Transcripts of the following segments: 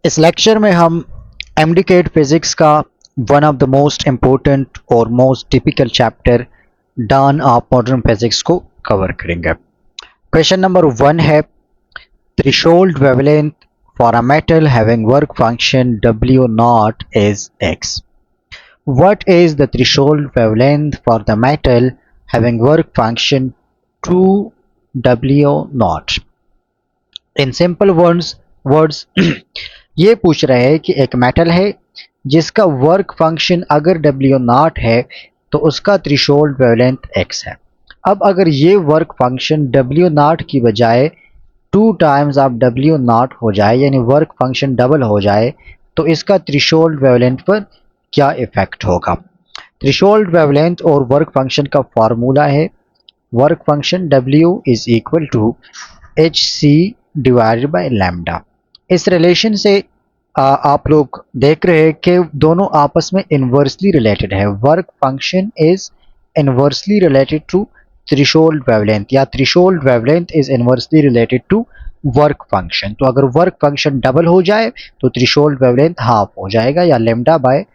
इस लेक्चर में हम एमडीकेट फिजिक्स का one of the most important और most typical chapter dawn of modern physics को कवर करेंगे। क्वेश्चन नंबर 1 है threshold wavelength for a metal having work function W naught is x. What is the threshold wavelength for the metal having work function 2W naught? In simple words ये पूछ रहे हैं कि एक metal है जिसका work function अगर W not है तो उसका थ्रेशोल्ड वेवलेंथ x है। अब अगर ये वर्क फंक्शन W नॉट की बजाय 2 टाइम्स ऑफ W नॉट हो जाए यानी वर्क फंक्शन डबल हो जाए तो इसका थ्रेशोल्ड वेवलेंथ पर क्या इफेक्ट होगा। थ्रेशोल्ड वेवलेंथ और वर्क फंक्शन का फार्मूला है work function W is equal to hc divided by lambda. इस रिलेशन से आप लोग देख रहे हैं कि दोनों आपस में इन्वर्सली रिलेटेड है। Work function is inversely related to threshold wavelength या threshold wavelength is inversely related to work function. तो अगर वर्क फंक्शन डबल हो जाए तो थ्रेशोल्ड वेवलेंथ हाफ हो जाएगा या लैम्डा बाय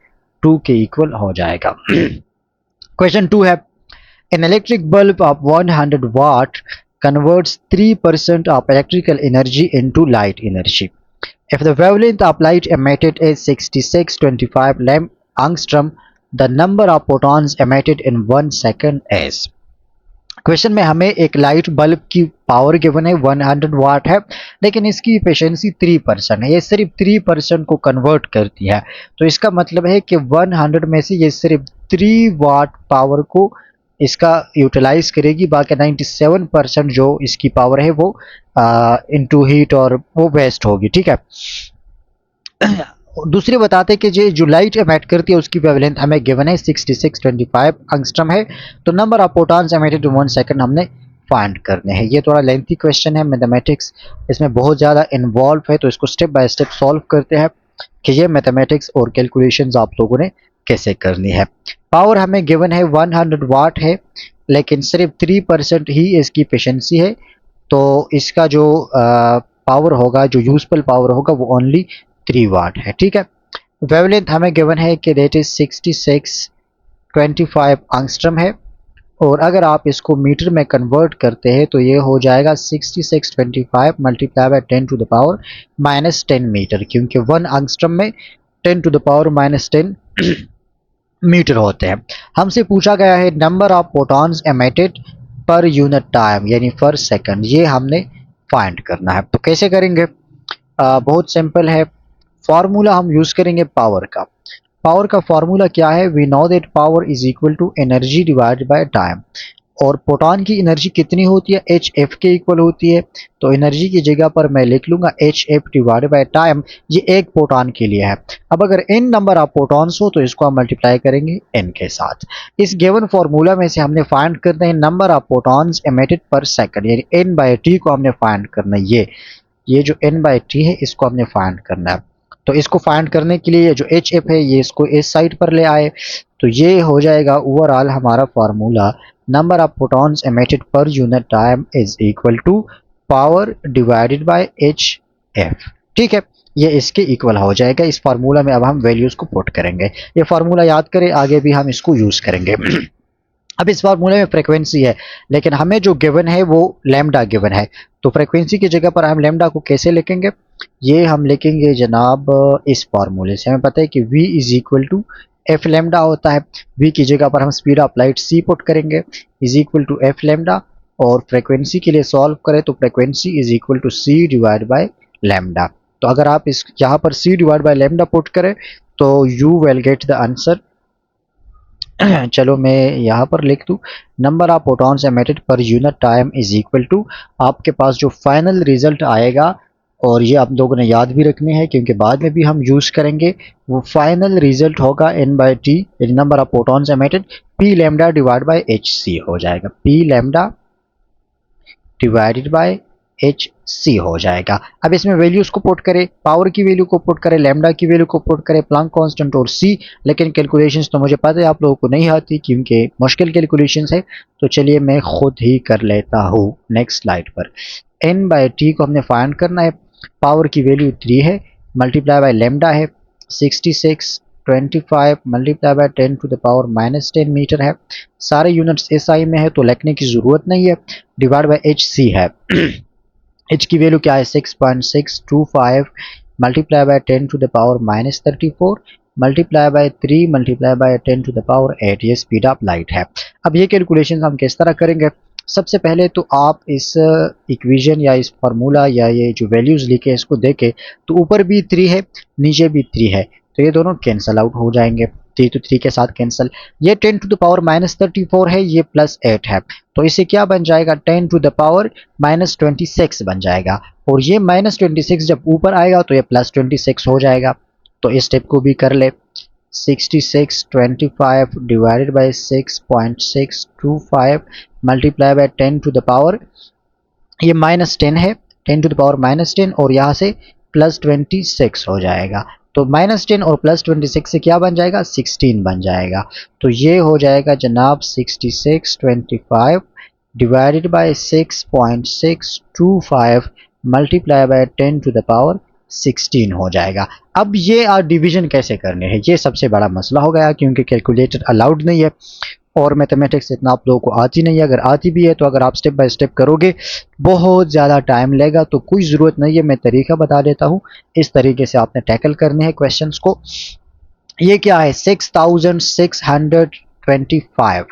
2 के इक्वल हो जाएगा। क्वेश्चन 2 है an electric bulb of 100 watt converts 3% of electrical energy into light energy. If the wavelength of light emitted is 6625 angstrom, the number of photons emitted in 1 second is. Question में हमें एक light bulb की power given है 100 वाट है लेकिन इसकी efficiency 3% है। ये सिर्फ 3% को कन्वर्ट करती है तो इसका मतलब है कि 100 में से ये सिर्फ 3 वाट पावर को इसका यूटिलाइज करेगी, बाकी 97% जो इसकी पावर है वो इनटू हीट और वो वेस्ट होगी। ठीक है। दूसरे बताते हैं कि जो लाइट एमिट करती है उसकी वेवलेंथ हमें गिवन है 6625 एंगस्ट्रॉम है तो number of photons emitted in 1 second हमने फाइंड करने हैं। ये थोड़ा लेंथी क्वेश्चन है, मैथमेटिक्स इसमें बहुत ज़्यादा इन्वॉल्व है तो इसको स्टेप बाय स्टेप सॉल्व करते हैं कि ये मैथमेटिक्स और कैलकुलेशंस आप लोगों ने कैसे करनी है। पावर हमें गिवन है 100 वाट है लेकिन सिर्फ 3% ही इसकी एफिशिएंसी है तो इसका जो पावर होगा, जो यूजफुल पावर होगा वो ओनली 3 वाट है। ठीक है। वेवलेंथ हमें गिवन है कि दैट इज 6625 एंगस्ट्रॉम है और अगर आप इसको मीटर में कन्वर्ट करते हैं तो ये हो जाएगा 6625 multiply by 10 to the power -10 metre, क्योंकि 1 एंगस्ट्रॉम में 10 टू द पावर -10 मीटर होते हैं। हमसे पूछा गया है number of photons emitted per unit time यानी पर सेकंड, ये हमने फाइंड करना है। तो कैसे करेंगे? बहुत सिंपल है। फार्मूला हम यूज करेंगे पावर का। पावर का फार्मूला क्या है? We know that power is equal to energy divided by time और फोटॉन की एनर्जी कितनी होती है? एच एफ के इक्वल होती है। तो एनर्जी की जगह पर मैं लिख लूंगा H F divided by time, ये एक फोटॉन के लिए है। अब अगर n नंबर ऑफ फोटॉन्स हो तो इसको हम मल्टीप्लाई करेंगे n के साथ। इस गिवन फार्मूला में से हमने फाइंड करना है number of photons emitted per second यानी n/t को हमने फाइंड करना है। ये जो n/t है इसको हमने फाइंड करना है। तो इसको फाइंड करने के लिए जो एच एफ है ये इसको इस साइड पर ले आए तो ये हो जाएगा ओवरऑल हमारा formula number of photons emitted per unit time is equal to power divided by H F. ठीक है, ये इसके इक्वल हो जाएगा। इस फार्मूला में अब हम वैल्यूज को पुट करेंगे। ये फार्मूला याद करें, आगे भी हम इसको यूज करेंगे। अब इस फार्मूले में फ्रीक्वेंसी है लेकिन हमें जो गिवन है वो लैम्डा गिवन है तो फ्रीक्वेंसी की जगह पर हम लैम्डा को कैसे लिखेंगे? ये हम लिखेंगे जनाब इस फार्मूले से। हमें पता है कि v is equal to f lambda होता है। v की जगह पर हम speed of light c put करेंगे is equal to f lambda और फ्रीक्वेंसी के लिए सॉल्व करें तो frequency is equal to c divide by lambda. तो अगर आप इस यहाँ पर c divide by lambda put करें तो you will get the answer. चलो मैं यहाँ पर लिख दूँ number of photons emitted per unit time is equal to, आपके पास जो फाइनल रिजल्ट आएगा और ये आप लोगों ने याद भी रखने हैं क्योंकि बाद में भी हम यूज़ करेंगे, वो फाइनल रिजल्ट होगा n/t number of photons emitted p lambda divide bye hc हो जाएगा। p lambda divided by hc हो जाएगा। अब इसमें वैल्यूज को पुट करें, पावर की वैल्यू को पुट करें, लैम्डा की वैल्यू को पुट करें, प्लैंक कांस्टेंट और c। लेकिन कैलकुलेशंस तो मुझे पता है आप लोगों को नहीं आती क्योंकि मुश्किल कैलकुलेशंस है तो चलिए मैं खुद ही कर लेता हूँ। नेक्स्ट स्लाइड पर n/t को हमने फाइंड करना है। पावर की वैल्यू 3 है, मल्टीप्लाई बाय लेमडा है 6625 multiply by 10 to the power -10 metre है। सारे यूनिट्स एसआई में है तो लिखने की ज़रूरत नहीं है। डिवाइड बाय एच सी है एच की वैल्यू क्या है 6.625 multiply by 10 to the power -34 multiply by 3 multiply by 10 to the power 8, ये स्पीड ऑफ लाइट है। अब ये कैलकुलेशन हम किस तरह करेंगे? सबसे पहले तो आप इस इक्वेशन या इस फार्मूला या ये जो वैल्यूज़ लिखे इसको देखें तो ऊपर भी 3 है नीचे भी 3 है तो ये दोनों कैंसल आउट हो जाएंगे। 3 तो 3 के साथ कैंसल। ये 10 टू द पावर -34 है, ये +8 है तो इसे क्या बन जाएगा 10 टू द पावर -26 बन जाएगा। और ये -26 जब ऊपर आएगा तो ये +26 हो जाएगा। तो इस स्टेप को भी कर ले 6625 divided by 6.625 multiply by 10 to the power, ये -10 है 10 टू द पावर -10 और यहाँ से +26 हो जाएगा। तो -10 और +26 से क्या बन जाएगा 16 बन जाएगा। तो ये हो जाएगा जनाब 6625 divided by 6.625 multiply by 10 to the power 16 हो जाएगा। अब ये डिवीजन कैसे करने हैं ये सबसे बड़ा मसला हो गया क्योंकि कैलकुलेटर अलाउड नहीं है और मैथमेटिक्स इतना आप लोगों को आती नहीं है। अगर आती भी है तो अगर आप स्टेप बाय स्टेप करोगे बहुत ज़्यादा टाइम लेगा तो कोई ज़रूरत नहीं है। मैं तरीका बता देता हूँ, इस तरीके से आपने टैकल करने हैं क्वेश्चंस को। ये क्या है 6625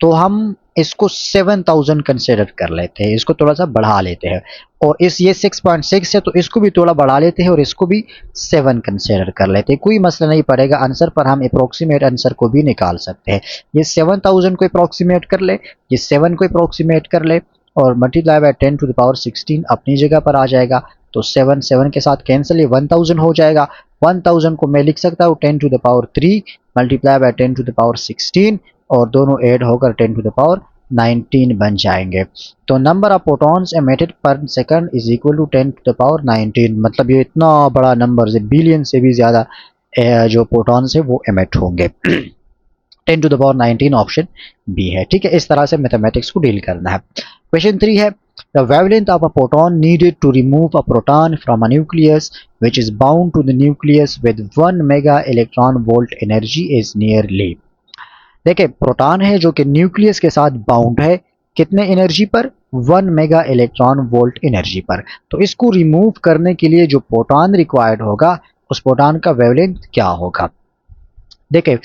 तो हम इसको 7000 कंसिडर कर लेते हैं, इसको थोड़ा सा बढ़ा लेते हैं और इस ये 6.6 है तो इसको भी थोड़ा बढ़ा लेते हैं और इसको भी 7 कंसिडर कर लेते हैं। कोई मसला नहीं पड़ेगा, आंसर पर हम अप्रोक्सीमेट आंसर को भी निकाल सकते हैं। ये 7000 को अप्रोक्सीमेट कर ले, ये 7 को अप्रोक्सीमेट कर ले और multiply by 10 to the power 16 अपनी जगह पर आ जाएगा। तो 7 के साथ कैंसिल, ये 1000 हो जाएगा। 1000 को मैं लिख सकता हूँ 10 to the power 3 multiply by 10 to the power 16 और दोनों ऐड होकर 10 टू द पावर 19 बन जाएंगे। तो number of protons emitted per second is equal to 10 to the power 19। मतलब ये इतना बड़ा नंबर है, बिलियन से भी ज़्यादा जो प्रोटॉन्स है वो एमिट होंगे। 10 to the power 19 option B है। ठीक है, इस तरह से मैथमेटिक्स को डील करना है। क्वेश्चन 3 है the wavelength of a proton needed to remove a proton from a nucleus which is bound to the nucleus with 1 mega electron volt energy is nearly. देखिए प्रोटॉन है जो कि न्यूक्लियस के साथ बाउंड है, कितने एनर्जी पर 1 मेगा इलेक्ट्रॉन वोल्ट एनर्जी पर। तो इसको रिमूव करने के लिए जो प्रोटॉन रिक्वायर्ड होगा उस प्रोटॉन का वेवलेंथ क्या होगा। देखिए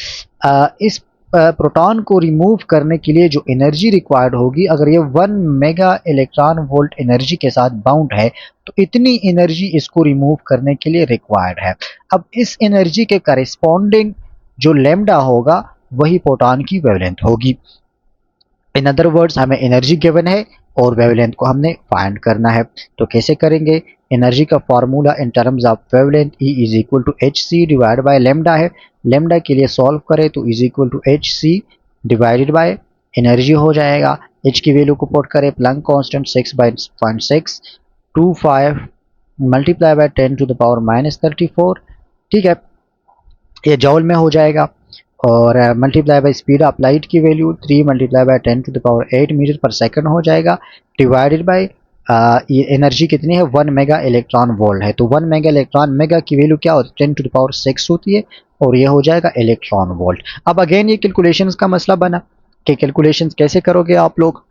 इस प्रोटॉन को रिमूव करने के लिए जो एनर्जी रिक्वायर्ड होगी, अगर ये 1 मेगा इलेक्ट्रॉन वोल्ट एनर्जी के साथ बाउंड है तो इतनी एनर्जी इसको रिमूव करने के लिए रिक्वायर्ड है। अब इस एनर्जी के करेस्पॉन्डिंग जो लैम्डा होगा वही प्रोटॉन की वेवलेंथ होगी। इन अदर वर्ड्स हमें एनर्जी गिवन है और वेवलेंथ को हमने फाइंड करना है। तो कैसे करेंगे? एनर्जी का formula in terms of wavelength E is equal to H C divide by lambda है। लेमडा के लिए सॉल्व करें तो is equal to H C divided by energy हो जाएगा। एच की वैल्यू को पुट करें, Planck constant 6.625 multiply by 10 to the power -34। ठीक है, ये जॉल में हो जाएगा और multiply by speed of light की value 3 multiply by 10 to the power 8 metre per second हो जाएगा डिवाइडेड बाय ये एनर्जी कितनी है 1 मेगा इलेक्ट्रॉन वोल्ट है। तो 1 मेगा इलेक्ट्रॉन, मेगा की वैल्यू क्या होती है 10 टू द पावर 6 होती है और ये हो जाएगा इलेक्ट्रॉन वोल्ट। अब अगेन ये कैलकुलेशंस का मसला बना कि कैलकुलेशंस कैसे करोगे आप लोग।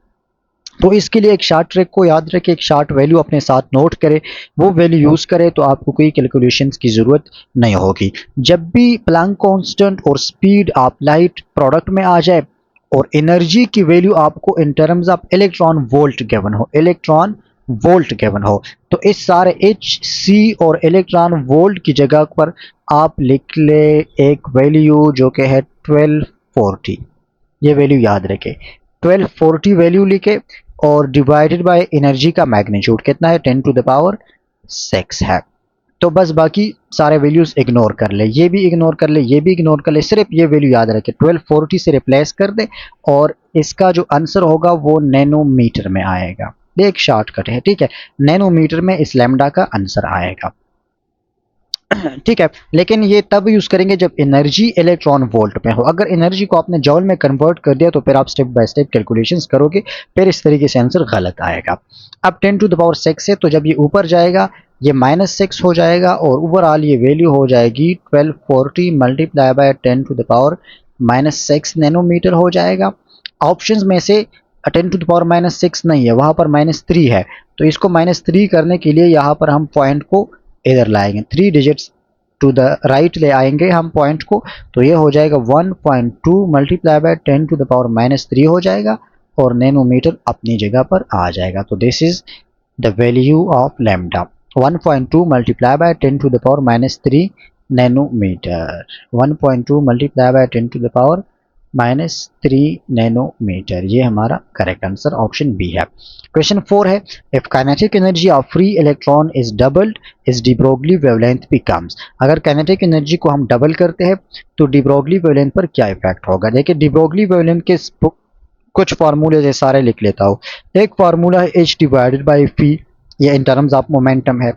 तो इसके लिए एक शॉर्ट ट्रिक को याद रखें, एक शॉर्ट वैल्यू अपने साथ नोट करें, वो वैल्यू यूज़ करें तो आपको कोई कैलकुलेशंस की ज़रूरत नहीं होगी। जब भी प्लैंक कांस्टेंट और स्पीड ऑफ लाइट प्रोडक्ट में आ जाए और एनर्जी की वैल्यू आपको इन terms of electron volt given हो, इलेक्ट्रॉन वोल्ट गिवन हो, तो इस सारे एच सी और इलेक्ट्रॉन वोल्ट की जगह पर आप लिख ले एक वैल्यू जो कि है 1240। ये वैल्यू याद रखें, 1240 वैल्यू लिखे और डिवाइडेड बाय एनर्जी का मैग्नीट्यूड कितना है 10 टू द पावर 6 है। तो बस बाकी सारे वैल्यूज इग्नोर कर ले, ये भी इग्नोर कर ले, ये भी इग्नोर कर ले, सिर्फ ये वैल्यू याद रखे 1240 से रिप्लेस कर दे और इसका जो आंसर होगा वो नैनोमीटर में आएगा। ये एक शॉर्टकट है, ठीक है, नैनोमीटर में इस लैम्डा का आंसर आएगा। ठीक है, लेकिन ये तब यूज करेंगे जब एनर्जी इलेक्ट्रॉन वोल्ट में हो। अगर एनर्जी को आपने जॉल में कन्वर्ट कर दिया तो फिर आप स्टेप बाय स्टेप कैलकुलेशंस करोगे, फिर इस तरीके से आंसर गलत आएगा। अब 10 टू द पावर 6 है तो जब ये ऊपर जाएगा ये -6 हो जाएगा और ओवरऑल ये वैल्यू हो जाएगी 1240 multiply by 10 to the power -6 nanometre हो जाएगा। ऑप्शंस में से 10 टू द पावर -6 नहीं है, वहाँ पर -3 है, तो इसको -3 करने के लिए यहाँ पर हम पॉइंट को इधर लाएंगे, 3 डिजिट्स टू द राइट ले आएंगे हम पॉइंट को, तो ये हो जाएगा 1.2 multiply by 10 to the power -3 हो जाएगा और नैनोमीटर अपनी जगह पर आ जाएगा। तो this is the value of lambda, 1.2 multiply by 10 to the power -3 nanometre, 1.2 multiply by 10 to the power -3 nanometre, ये हमारा करेक्ट आंसर ऑप्शन बी है। क्वेश्चन 4 है, if kinetic energy of free electron is doubled is de Broglie wavelength becomes. अगर kinetic energy को हम double करते हैं तो डी ब्रोगली वेवलेंथ पर क्या इफेक्ट होगा। देखिए डी ब्रोगली वेवलेंथ के कुछ फार्मूले ये सारे लिख लेता हूँ। एक फार्मूला है h डिवाइडेड बाई फी, ये इन टर्म्स ऑफ मोमेंटम है।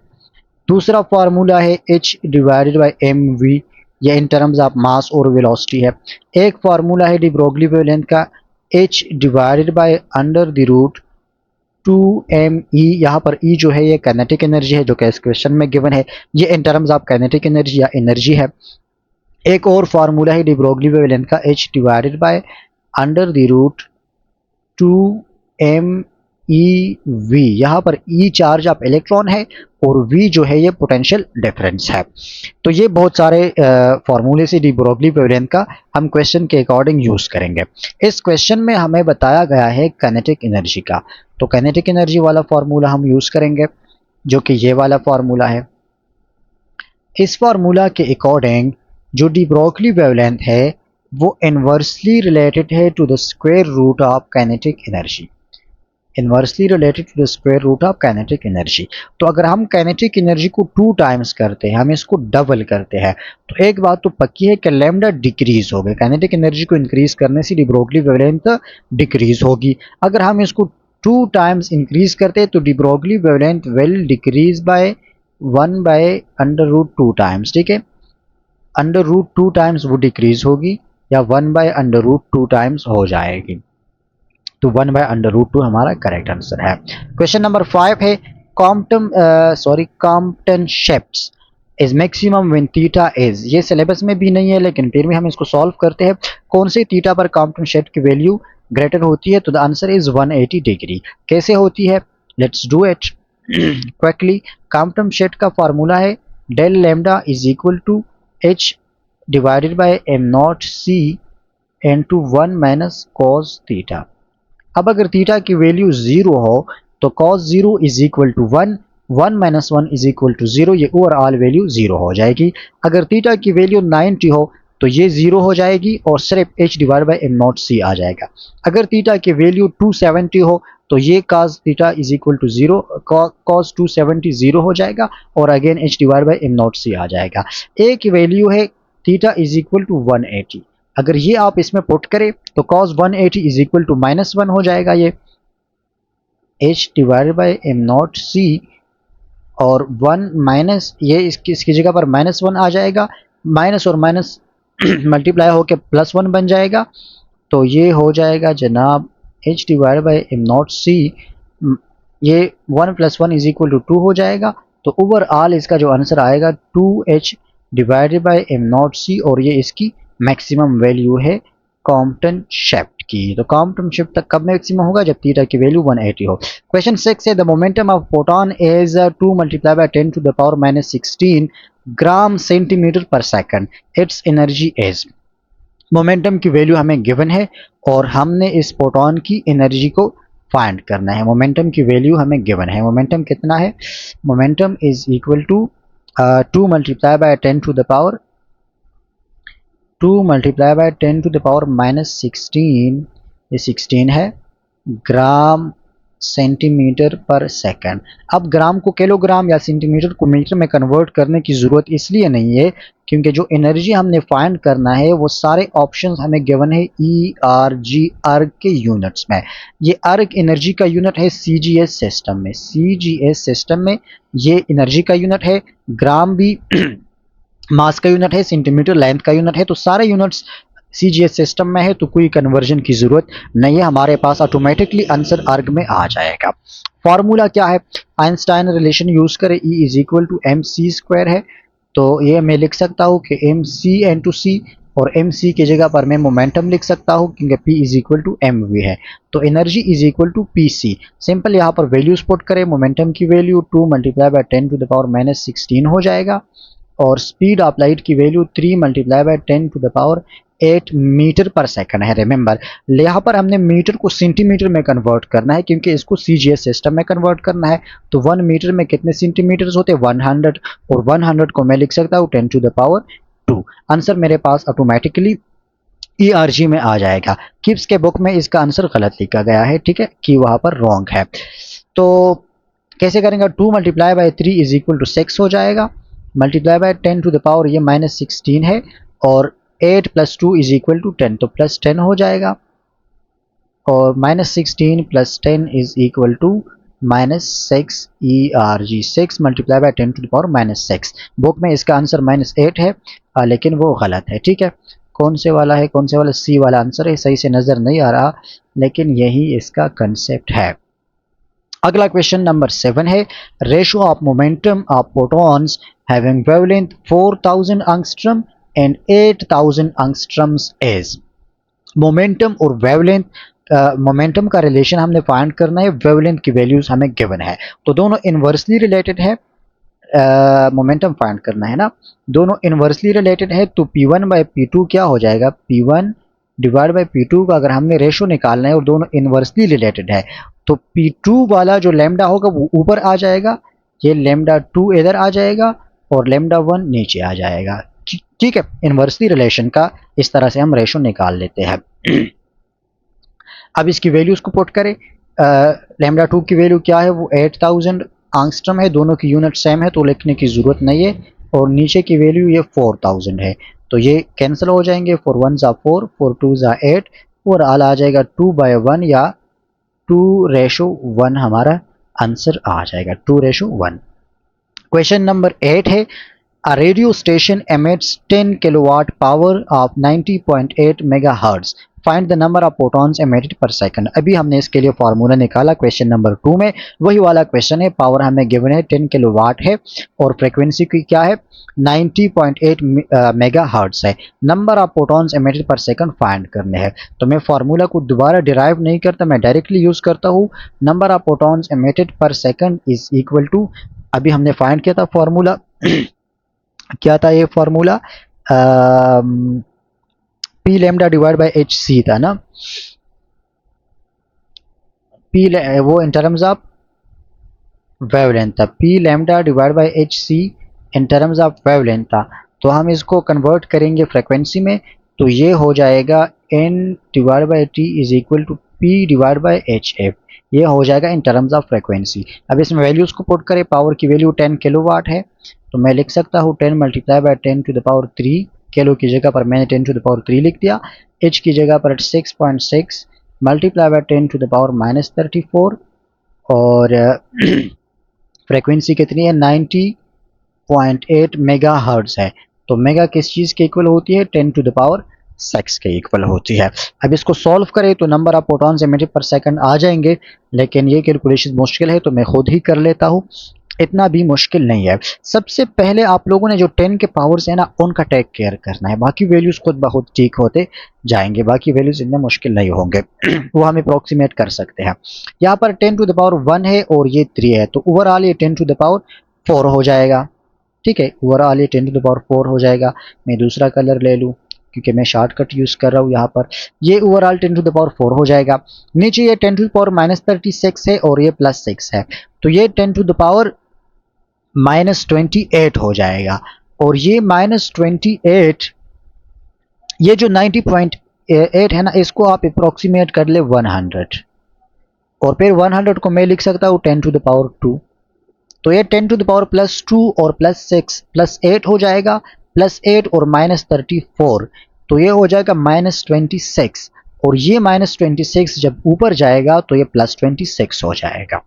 दूसरा फार्मूला है h divided by M V, ये इन टर्म्स ऑफ मास और वेलोसिटी है। एक फार्मूला है डी ब्रोगली वेवलेंथ का h divided by under the root 2me, यहाँ पर e जो है ये काइनेटिक एनर्जी है जो कि इस क्वेश्चन में गिवन है, ये इन टर्म्स ऑफ काइनेटिक एनर्जी या एनर्जी है। एक और फार्मूला है डी ब्रोगली वेवलेंथ का h divided by under the root 2mev, यहाँ पर e चार्ज ऑफ इलेक्ट्रॉन है और v जो है ये पोटेंशियल डिफरेंस है। तो ये बहुत सारे फार्मूले से डी ब्रोगली वेवलेंथ का हम क्वेश्चन के अकॉर्डिंग यूज करेंगे। इस क्वेश्चन में हमें बताया गया है काइनेटिक एनर्जी का, तो काइनेटिक एनर्जी वाला फार्मूला हम यूज करेंगे जो कि ये वाला फार्मूला है। इस फार्मूला के अकॉर्डिंग जो डी ब्रोगली वेवलेंथ है वो इन्वर्सली रिलेटेड है to the square root of kinetic energy, inversely related to the square root of kinetic energy. तो अगर हम काइनेटिक एनर्जी को 2 टाइम्स करते हैं, हम इसको डबल करते हैं, तो एक बात तो पक्की है कि लैम्डा डिक्रीज होगा। काइनेटिक एनर्जी को इंक्रीज करने से डी ब्रोगली वेवलेंथ डिक्रीज होगी। अगर हम इसको 2 टाइम्स इंक्रीज करते हैं तो de Broglie wavelength will decrease by 1 by under root 2 times, ठीक है, अंडर रूट 2 टाइम्स वो डिक्रीज होगी या 1 बाय अंडर रूट 2 टाइम्स हो जाएगी। तो 1 बाय अंडर रूट 2 हमारा करेक्ट आंसर है। क्वेश्चन नंबर 5 है, Compton shapes is maximum when theta is, ये सिलेबस में भी नहीं है लेकिन फिर भी हम इसको सॉल्व करते हैं। कौन से थीटा पर कॉम्पटन शेप की वैल्यू ग्रेटर होती है, तो द आंसर इज 180 डिग्री। कैसे होती है, let's do it quickly. Compton shift का फार्मूला है del lambda is equal to h divided by M naught C into 1 minus cos theta. अब अगर थीटा की वैल्यू 0 हो तो cos 0 is equal to 1, 1 minus 1 is equal to 0, ये overall value 0 हो जाएगी। अगर थीटा की वैल्यू 90 हो तो ये 0 हो जाएगी और सिर्फ h divide by M naught c आ जाएगा। अगर थीटा की वैल्यू 270 हो तो ये cos theta is equal to 0, cos 270 0 हो जाएगा और again h divide by M naught c आ जाएगा। एक वैल्यू है थीटा इज इक्वल टू 180, अगर ये आप इसमें पुट करें तो cos 180 इज इक्वल टू -1 हो जाएगा, ये h divided by M naught c और 1 माइनस ये इसकी जगह पर -1 आ जाएगा, माइनस और माइनस मल्टीप्लाई होकर +1 बन जाएगा। तो ये हो जाएगा जनाब h divided by M naught c, ये 1 + 1 इज इक्वल टू 2 हो जाएगा। तो ओवरऑल इसका जो आंसर आएगा 2h divided by M naught c और ये इसकी मैक्सिमम वैल्यू है कॉम्पटन शेफ्ट की। तो कॉम्पटन शेफ्ट तक कब मैक्सिमम होगा, जब थीटा की वैल्यू 180 हो। क्वेश्चन 6 है, the momentum of photon is 2 multiply by 10 to the power -16 gram centimetre per second, its energy is. Momentum की वैल्यू हमें गिवन है और हमने इस फोटोन की एनर्जी को फाइंड करना है। मोमेंटम की वैल्यू हमें गिवन है, मोमेंटम कितना है, momentum is equal to 2 multiply by 10 to the power 2 multiply by 10 to the power -16, ये 16 है, ग्राम सेंटीमीटर पर सेकंड। अब ग्राम को किलोग्राम या सेंटीमीटर को मीटर में कन्वर्ट करने की ज़रूरत इसलिए नहीं है क्योंकि जो एनर्जी हमने फाइंड करना है वो सारे ऑप्शंस हमें गिवन है ERG अर्ग के यूनिट्स में। ये अर्ग एनर्जी का यूनिट है CGS सिस्टम में, CGS सिस्टम में ये एनर्जी का यूनिट है, ग्राम भी मास का यूनिट है, सेंटीमीटर लेंथ का यूनिट है। तो सारे यूनिट्स CGS सिस्टम में है तो कोई कन्वर्जन की ज़रूरत नहीं है, हमारे पास ऑटोमेटिकली आंसर अर्ग में आ जाएगा। फार्मूला क्या है, आइंस्टाइन रिलेशन यूज़ करें, E is equal to M C square है, तो ये मैं लिख सकता हूँ कि M C into C, और एम सी की जगह पर मैं मोमेंटम लिख सकता हूँ क्योंकि P is equal to M V है, तो energy is equal to P C. Simple यहाँ पर वैल्यूज पुट करें, मोमेंटम की value 2 multiply by 10 to the power minus 16 हो जाएगा, और स्पीड ऑफ लाइट की value 3 multiply by 10 to the power 8 metre per second है। रिमेंबर यहाँ पर हमने मीटर को सेंटीमीटर में कन्वर्ट करना है क्योंकि इसको CGS सिस्टम में कन्वर्ट करना है, तो 1 मीटर में कितने सेंटीमीटर होते हैं 100, और 100 को मैं लिख सकता हूँ 10 टू द पावर 2। आंसर मेरे पास ऑटोमेटिकली ERG में आ जाएगा। किप्स के बुक में इसका आंसर गलत लिखा गया है, ठीक है, कि वहां पर रॉन्ग है। तो कैसे करेंगे, 2 multiply by 3 is equal to 6 हो जाएगा, multiply by 10 to the power ये माइनस 16 है, और 8 प्लस 2 इज इक्वल टू 10, तो प्लस 10 हो जाएगा, और minus 16 plus 10 is equal to minus 6 ERG, 6 multiply by 10 to the power minus 6। Book में इसका आंसर माइनस 8 है, लेकिन वो गलत है, ठीक है। कौन से वाला है, कौन से वाला, सी वाला आंसर है, सही से नजर नहीं आ रहा, लेकिन यही इसका कंसेप्ट है। अगला क्वेश्चन नंबर 7 है, ratio of momentum of protons having wavelength 4000 angstrom and 8000 angstroms is. Momentum और वेवलेंथ, मोमेंटम का रिलेशन हमने फाइंड करना है, वेवलेंथ की वैल्यूज हमें गिवन है, तो दोनों इनवर्सली रिलेटेड है, मोमेंटम फाइंड करना है ना, दोनों इनवर्सली रिलेटेड है, तो P1 बाय P2 क्या हो जाएगा, P1 डिवाइड बाय P2 का अगर हमने रेशो निकालना है और दोनों इनवर्सली रिलेटेड है, तो P2 वाला जो लैम्डा होगा वो ऊपर आ जाएगा, ये लैम्डा 2 इधर आ जाएगा, और लैम्डा 1 नीचे आ जाएगा, ठीक है। इनवर्सली रिलेशन का इस तरह से हम रेशो निकाल लेते हैं। अब इसकी वैल्यूज को पुट करें, लैम्डा 2 की वैल्यू क्या है, वो 8000 एंगस्ट्रॉम है, दोनों की यूनिट सेम है तो लिखने की जरूरत नहीं है, और नीचे की वैल्यू ये 4000 है, तो ये कैंसिल हो जाएंगे, 4 1 जा 4, 4 2 जा 8, और आल आ जाएगा 2 बाय 1 या 2:1 हमारा आंसर आ जाएगा, 2:1। क्वेश्चन नंबर 8 है, a radio station emits 10 kilowatt power of 90.8 megahertz. Find the number of photons emitted per second. अभी हमने इसके लिए फार्मूला निकाला क्वेश्चन नंबर 2 में, वही वाला क्वेश्चन है, पावर हमें गिवन है 10 किलोवाट है, और फ्रीक्वेंसी की क्या है 90.8 मेगाहर्ट्ज है, number of photons emitted per second find करने हैं। तो मैं फार्मूला को दोबारा डिराइव नहीं करता, मैं डायरेक्टली यूज करता हूँ, number of photons emitted per second is equal to, अभी हमने फाइंड किया था फार्मूला क्या था, ये formula P lambda divide by H C था ना, पी वो इन टर्म्स ऑफ वेवलेंथ था, P lambda divide by H C in terms of wavelength था, तो हम इसको कन्वर्ट करेंगे फ्रीक्वेंसी में, तो ये हो जाएगा N divide by T is equal to P divide by H F, ये हो जाएगा इन टर्म्स ऑफ फ्रीक्वेंसी। अब इसमें वैल्यूज को पुट करें, पावर की वैल्यू 10 किलोवाट है, तो मैं लिख सकता हूँ 10 multiply by 10 to the power 3, kilo की जगह पर मैंने 10 टू द पावर 3 लिख दिया, एच की जगह पर 6.6 multiply by 10 to the power minus 34, और फ्रीक्वेंसी कितनी है 90.8 मेगा हर्ट्ज है, तो मेगा किस चीज़ के इक्वल होती है 10 टू द पावर 6 के इक्वल होती है। अब इसको सॉल्व करें तो number of protons emitted per second आ जाएंगे, लेकिन ये कैलकुलेशन मुश्किल है तो मैं खुद ही कर लेता हूँ, इतना भी मुश्किल नहीं है। सबसे पहले आप लोगों ने जो 10 के पावर्स है ना उनका टेक केयर करना है, बाकी वैल्यूज खुद बहुत ठीक होते जाएंगे, बाकी वैल्यूज इतने मुश्किल नहीं होंगे वो हम अप्रोक्सीमेट कर सकते हैं। यहाँ पर 10 टू द पावर 1 है और ये 3 है, तो ओवरऑल ये 10 टू द पावर 4 हो जाएगा, ठीक है, ओवरऑल ये 10 टू द पावर 4 हो जाएगा। मैं दूसरा कलर ले लूँ क्योंकि मैं शॉर्टकट यूज कर रहा हूँ यहाँ पर, ये ओवरऑल 10 टू द पावर 4 हो जाएगा। नीचे ये 10 टू द पावर माइनस 36 है और ये प्लस 6 है, तो ये 10 टू द पावर माइनस 28 हो जाएगा, और ये माइनस 28, ये जो 90.8 है ना इसको आप अप्रोक्सीमेट कर ले 100, और फिर 100 को मैं लिख सकता हूँ 10 टू द पावर 2, तो ये 10 टू द पावर प्लस 2 और प्लस 6 प्लस 8 हो जाएगा, प्लस 8 और माइनस 34, तो ये हो जाएगा माइनस 26, और ये माइनस 26 जब ऊपर जाएगा तो ये प्लस 26 हो जाएगा।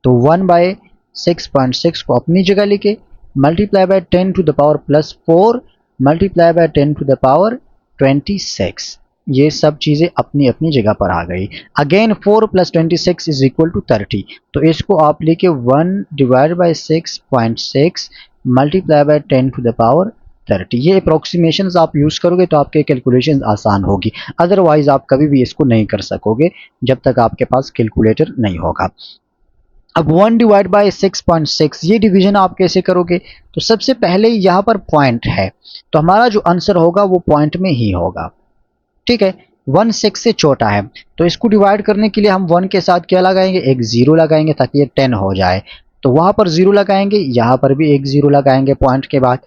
तो 1/6.6 को अपनी जगह लिखे, multiply by 10 to the power plus 4 multiply by 10 to the power 26। ये सब चीज़ें अपनी अपनी जगह पर आ गई। Again 4 + 26 is equal to 30। तो इसको आप लिखे 1 divide by 6.6 multiply by 10 to the power 30। ये अप्रोक्सीमेशंस आप यूज़ करोगे तो आपके कैलकुलेशन आसान होगी, अदरवाइज आप कभी भी इसको नहीं कर सकोगे जब तक आपके पास कैलकुलेटर नहीं होगा। अब 1 डिवाइड बाई 6.6 ये डिवीजन आप कैसे करोगे? तो सबसे पहले यहाँ पर पॉइंट है, तो हमारा जो आंसर होगा वो पॉइंट में ही होगा, ठीक है। 1 6 से छोटा है, तो इसको डिवाइड करने के लिए हम 1 के साथ क्या लगाएंगे? एक 0 लगाएंगे ताकि ये 10 हो जाए। तो वहाँ पर 0 लगाएंगे, यहाँ पर भी एक 0 लगाएंगे पॉइंट के बाद।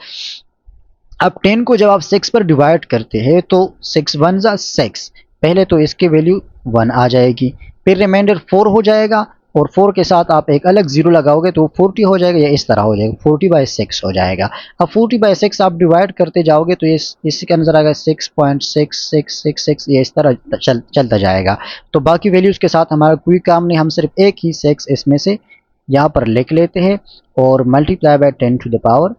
अब 10 को जब आप 6 पर डिवाइड करते हैं तो 6 1 जा 6, पहले तो इसकी वैल्यू 1 आ जाएगी, फिर रिमाइंडर 4 हो जाएगा और 4 के साथ आप एक अलग 0 लगाओगे तो 40 हो जाएगा, या इस तरह हो जाएगा 40/6 हो जाएगा। अब 40/6 आप डिवाइड करते जाओगे तो ये इसके अंदर आएगा 6.6666, ये इस तरह चलता जाएगा। तो बाकी वैल्यूज़ के साथ हमारा कोई काम नहीं, हम सिर्फ एक ही 6 इसमें से यहाँ पर लिख लेते हैं और multiply by 10 to the power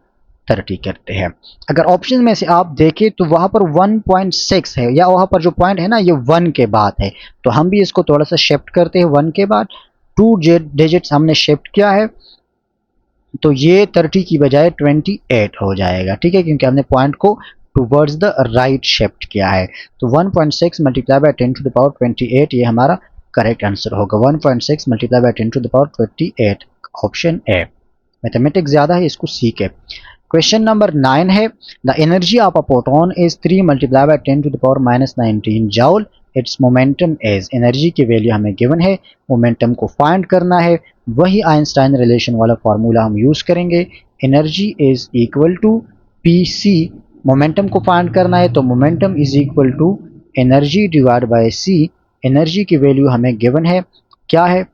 30 करते हैं। अगर ऑप्शन में से आप देखें तो वहाँ पर 1.6 है, या वहाँ पर जो पॉइंट है ना ये 1 के बाद है, तो हम भी इसको थोड़ा सा शिफ्ट करते हैं 1 के बाद। 2 डिजिट्स हमने शिफ्ट किया है तो ये 30 की बजाय 28 हो जाएगा, ठीक है, क्योंकि हमने पॉइंट को टूवर्ड्स द राइट शिफ्ट किया है। तो 1.6 multiply by 10 to the power 28 ये हमारा करेक्ट आंसर होगा। 1.6 multiply by 10 to the power 28, option A. Mathematics ज़्यादा है, इसको सीखे। क्वेश्चन नंबर 9 है, the energy of a proton is 3 multiply by 10 to the power -19 joule. Its momentum is, energy की value हमें गिवन है, मोमेंटम को फाइंड करना है। वही आइंस्टाइन रिलेशन वाला फार्मूला हम यूज़ करेंगे। Energy is equal to P c, momentum को फाइंड करना है तो momentum is equal to energy divide by c. Energy की वैल्यू हमें गिवन है, क्या है?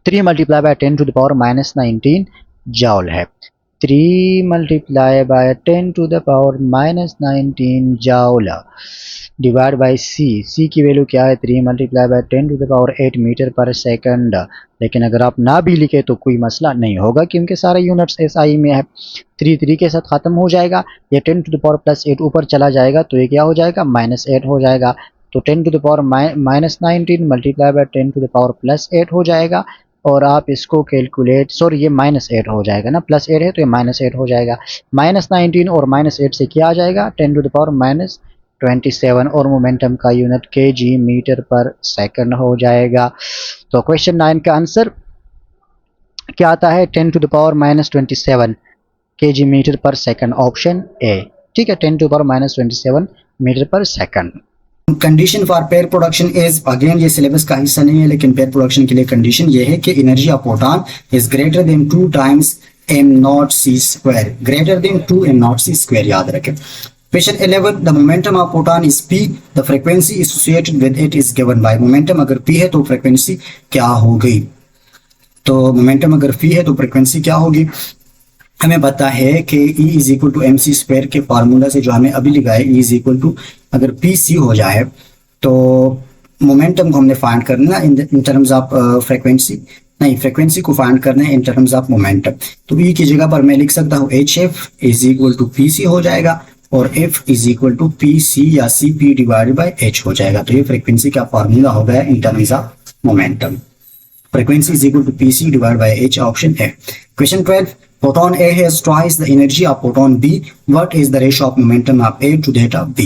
3 multiply by 10 to the power -19 joule है। 3 multiply by 10 to the power -19 joule divide by c की वैल्यू क्या है? 3 multiply by 10 to the power 8 metre per second. लेकिन अगर आप ना भी लिखे तो कोई मसला नहीं होगा क्योंकि सारे यूनिट्स एसआई में है। 3 के साथ ख़त्म हो जाएगा, ये 10 टू द पावर +8 ऊपर चला जाएगा तो ये क्या हो जाएगा? -8 हो जाएगा। तो 10 to the power -19 multiply by 10 to the power +8 हो जाएगा। और आप इसको कैलकुलेट, सॉरी ये -8 हो जाएगा ना, +8 है तो ये -8 हो जाएगा। -19 और -8 से क्या आ जाएगा? 10 टू द पावर -27, और मोमेंटम का unit kg metre per second हो जाएगा। तो क्वेश्चन 9 का आंसर क्या आता है? 10 to the power -27 kg metre per second, option A, ठीक है। 10 to the power -27 metre per second. Condition for pair production is, again ये सिलेबस का हिस्सा नहीं है लेकिन पेयर प्रोडक्शन के लिए कंडीशन ये है कि energy of proton is greater than 2 times m0c², greater than 2 m0c², याद रखें। Question 11, the momentum of proton is p, the frequency associated with it is given bye. Momentum अगर p है तो फ्रीक्वेंसी क्या होगी? तो मोमेंटम अगर p है तो फ्रीक्वेंसी क्या होगी? हमें पता है कि E is equal to mc² के फार्मूला से जो हमें अभी लिखा है, E इज इक्वल टू अगर pc हो जाए तो मोमेंटम को हमने फाइंड करना इन टर्म्स ऑफ फ्रीक्वेंसी, नहीं फ्रीक्वेंसी को फाइंड करना है इन टर्म्स ऑफ मोमेंटम। तो E की जगह पर मैं लिख सकता हूँ hf is equal to pc हो जाएगा, और f is equal to pc या cp डिवाइडेड बाय h हो जाएगा। तो ये फ्रीक्वेंसी का फार्मूला हो गया in terms of momentum. Frequency is equal to pc divided by h, option है। Question 12, proton A has twice the energy of proton B. What is the ratio of momentum of A to that of B?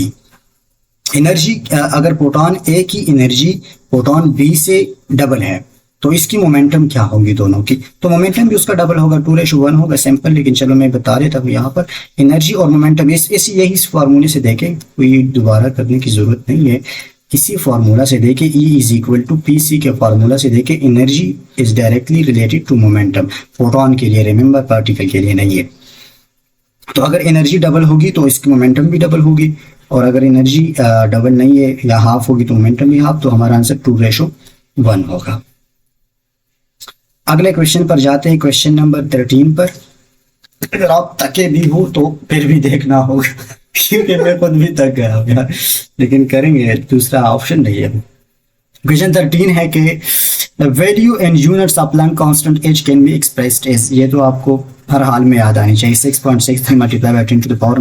Energy, अगर proton A की energy proton B से double है तो इसकी momentum क्या होगी दोनों की? तो मोमेंटम भी उसका डबल होगा, 2:1 होगा, सिंपल। लेकिन चलो मैं बता देता हूँ यहाँ पर एनर्जी और मोमेंटम यही इस फार्मूले से देखें, कोई दोबारा करने की जरूरत नहीं है। इसी फार्मूला से देखें, E is equal to pc के फार्मूला से देखें, energy is directly related to momentum, proton के लिए, रिमेंबर पार्टिकल के लिए नहीं है। तो अगर एनर्जी डबल होगी तो इसकी मोमेंटम भी डबल होगी, और अगर एनर्जी डबल नहीं है या हाफ होगी तो मोमेंटम भी हाफ। तो हमारा आंसर 2:1 होगा। अगले क्वेश्चन पर जाते हैं, क्वेश्चन नंबर 13 पर। अगर आप थके भी हो तो फिर भी देखना होगा क्योंकि मैं खुद भी थक गया यार, लेकिन करेंगे, दूसरा ऑप्शन नहीं है। क्वेश्चन 13 है कि the value in units of Planck constant h can be expressed as, ये तो आपको हर हाल में याद आनी चाहिए, 6.63 multiply by 10 to the power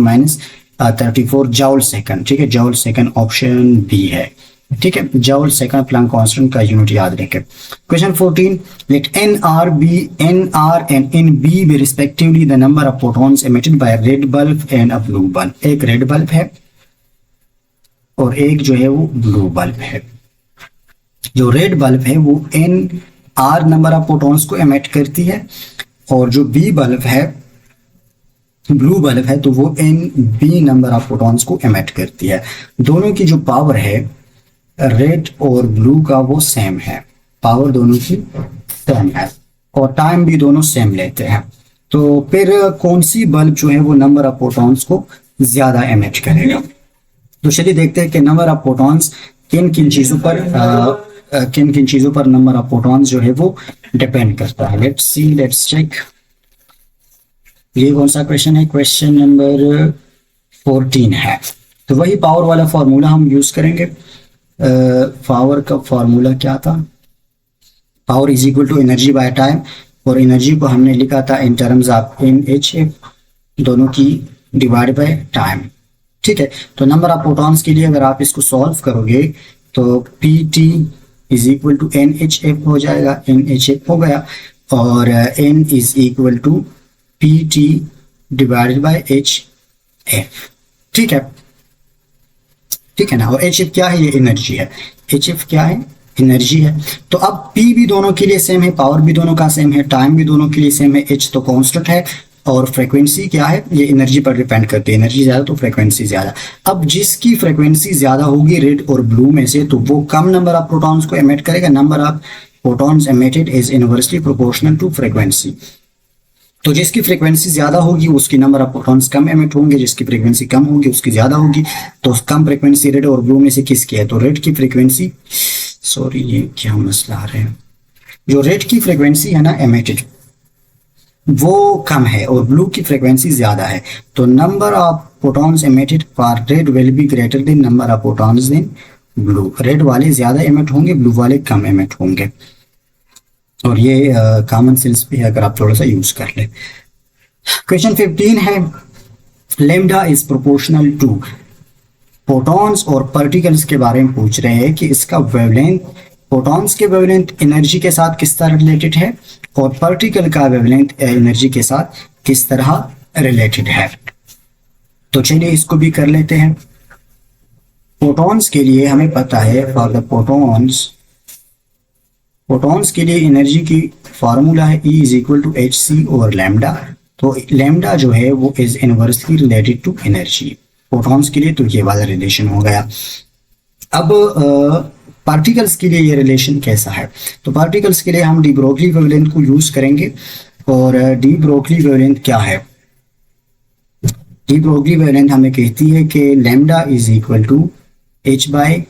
34 joule second, ठीक है, जॉल सेकंड ऑप्शन बी है, ठीक है, जॉल सेकंड प्लैंक कांस्टेंट का यूनिट याद रखें। Question 14, let NR and NB be respectively the number of photons emitted by a red bulb and a blue bulb। एक red bulb है और एक जो है वो ब्लू बल्ब है। जो रेड बल्ब है वो NR नंबर ऑफ फोटॉन्स को एमिट करती है और जो बी बल्ब है, ब्लू बल्ब है, तो वो NB नंबर ऑफ फोटॉन्स को एमिट करती है। दोनों की जो पावर है रेड और ब्लू का वो सेम है, पावर दोनों की सेम है और टाइम भी दोनों सेम लेते हैं। तो फिर कौन सी बल्ब जो है वो नंबर ऑफ फोटॉन्स को ज्यादा एमिट करेगा? तो चलिए देखते हैं कि नंबर ऑफ फोटॉन्स किन किन चीजों पर नंबर ऑफ फोटॉन्स जो है वो डिपेंड करता है। Let's check. ये कौन सा क्वेश्चन है? क्वेश्चन नंबर 14 है। तो वही पावर वाला फॉर्मूला हम यूज करेंगे। पावर का फॉर्मूला क्या था? Power is equal to energy by time, और एनर्जी को हमने लिखा था इन टर्म्स ऑफ NHF, दोनों की डिवाइड बाय टाइम, ठीक है। तो नंबर ऑफ फोटॉन्स के लिए अगर आप इसको सॉल्व करोगे तो PT is equal to NHF हो जाएगा, NHF हो गया, और N is equal to PT divided by HF, ठीक है, ठीक है ना। और HF क्या है? ये एनर्जी है। HF क्या है? एनर्जी है। तो अब P भी दोनों के लिए सेम है, पावर भी दोनों का सेम है, टाइम भी दोनों के लिए सेम है, H तो कांस्टेंट है, और फ्रीक्वेंसी क्या है? ये एनर्जी पर डिपेंड करती है, एनर्जी ज्यादा तो फ्रीक्वेंसी ज्यादा। अब जिसकी फ्रीक्वेंसी ज्यादा होगी रेड और ब्लू में से, तो वो कम नंबर ऑफ प्रोटॉन्स को एमिट करेगा। Number of protons emitted is inversely proportional to frequency. तो जिसकी फ्रीक्वेंसी ज्यादा होगी उसकी नंबर ऑफ प्रोटॉन्स कम एमिट होंगे, जिसकी फ्रीक्वेंसी कम होगी उसकी ज्यादा होगी। तो कम फ्रीक्वेंसी रेड और ब्लू में से किसकी है? तो रेड की फ्रीक्वेंसी, सॉरी ये क्या मसला आ रहा है, जो रेड की फ्रीक्वेंसी है ना एमिटेड, वो कम है और ब्लू की फ्रीक्वेंसी ज्यादा है। तो number of protons emitted for red will be greater than number of protons than blue. Red वाले ज्यादा एमिट होंगे, ब्लू वाले कम एमिट होंगे, और ये कॉमन सेंस भी है अगर आप थोड़ा सा यूज कर ले। क्वेश्चन 15 है, lambda is proportional to. Photons और पार्टिकल्स के बारे में पूछ रहे हैं कि इसका वेवलेंथ, फोटॉन्स के वेवलेंथ एनर्जी के साथ किस तरह रिलेटेड है और पार्टिकल का वेवलेंथ एनर्जी के साथ किस तरह रिलेटेड है। तो चलिए इसको भी कर लेते हैं। फोटॉन्स के लिए हमें पता है, फॉर द फोटॉन्स के लिए एनर्जी की फार्मूला है E is equal to HC और लैम्डा। तो लैम्डा जो है वो is inversely related to energy photons के लिए, तो ये वाला रिलेशन हो गया। अब पार्टिकल्स के लिए ये रिलेशन कैसा है? तो पार्टिकल्स के लिए हम डी ब्रोगली वेवलेंथ को यूज करेंगे, और डी ब्रोगली वेवलेंथ क्या है? डी ब्रोगली वेवलेंथ हमें कहती है कि lambda is equal to H by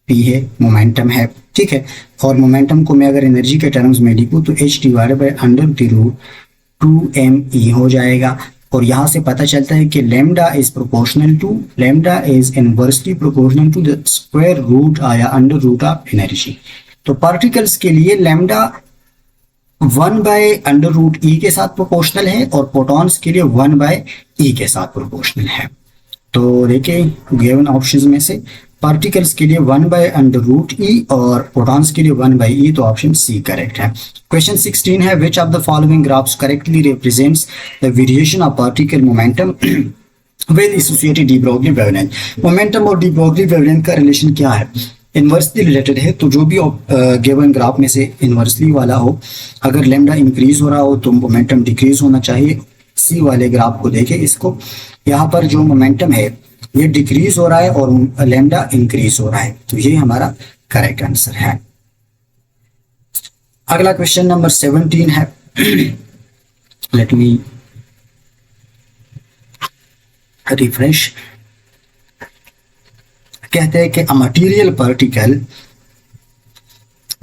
P है, मोमेंटम है, ठीक है। और मोमेंटम को मैं अगर एनर्जी के टर्म्स में लिखूं तो H divided by under the root 2mE हो जाएगा। और यहां से पता चलता है कि lambda is proportional to, lambda is inversely proportional to the square root आया अंडर रूट ऑफ एनर्जी। तो पार्टिकल्स के लिए lambda 1 by under root E के साथ प्रोपोर्शनल है, और प्रोटॉन्स के लिए 1 बाय E के साथ प्रोपोर्शनल है। तो देखिए गिवन ऑप्शंस में से पार्टिकल्स के लिए 1 बाय अंडर रूट E और प्रोटॉन्स के लिए 1 बाय E, तो ऑप्शन सी करेक्ट है। क्वेश्चन 16 है, which of the following graphs correctly represents the variation of particle momentum with associated de Broglie wavelength. Momentum और डी ब्रोगली वेवलेंथ का relation क्या है? इनवर्सली रिलेटेड है। तो जो भी गिवन ग्राफ में से इनवर्सली वाला हो, अगर लैम्डा इंक्रीज हो रहा हो तो मोमेंटम डिक्रीज होना चाहिए। सी वाले ग्राफ को देखें, इसको यहाँ पर जो मोमेंटम है ये डिक्रीज हो रहा है और लैम्डा इंक्रीज हो रहा है, तो ये हमारा करेक्ट आंसर है। अगला क्वेश्चन नंबर 17 है। Let me refresh. कहते हैं कि a material particle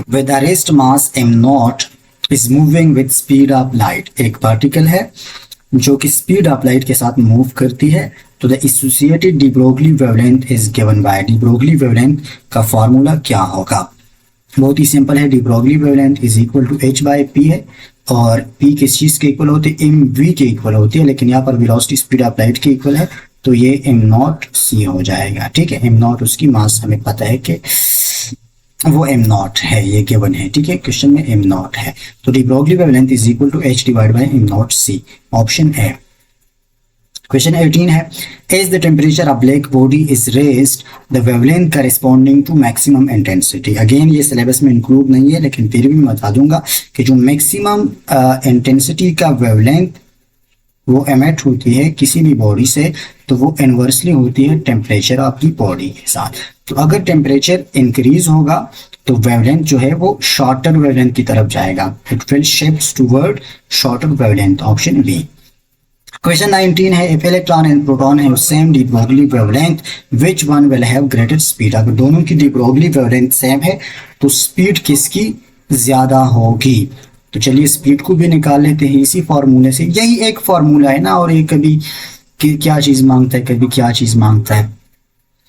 with a rest mass m0 is moving with speed of light. एक पार्टिकल है जो कि स्पीड ऑफ लाइट के साथ मूव करती है, तो the associated de Broglie wavelength is given by. De Broglie wavelength का फॉर्मूला क्या होगा? बहुत ही सिंपल है, de Broglie wavelength is equal to H by P है, और P किस चीज के इक्वल होती है? mv के इक्वल होती है, लेकिन यहाँ पर वेलोसिटी स्पीड ऑफ लाइट के इक्वल है, तो ये एम नॉट सी हो जाएगा। ठीक है, एम नॉट उसकी मास हमें पता है कि वो एम नॉट है, ये गिवन है। ठीक है, क्वेश्चन में एम नॉट है, तो de Broglie wavelength is equal to H divide by M naught C, option A. Question 18 है, as the temperature of black body is raised the wavelength corresponding to maximum intensity. Again ये syllabus में include नहीं है, लेकिन फिर भी मैं बता दूंगा कि जो मैक्सिमम इंटेंसिटी का वेवलेंथ वो एमिट होती है किसी भी बॉडी से, तो वो इनवर्सली होती है टेम्परेचर ऑफ दी बॉडी के साथ। तो अगर टेम्परेचर इंक्रीज होगा तो वेवलेंथ जो है वो शॉर्टर वेवलेंथ की तरफ जाएगा, it will shift toward shorter wavelength, option B. Question 19 है, if electron and proton have same de Broglie wavelength which one will have greater speed. अगर दोनों की डी ब्रोगली वेवलेंथ सेम है तो स्पीड किसकी ज्यादा होगी। तो चलिए स्पीड को भी निकाल लेते हैं इसी फॉर्मूले से। यही एक फॉर्मूला है ना, और ये कभी क्या चीज मांगता है, कभी क्या चीज मांगता है।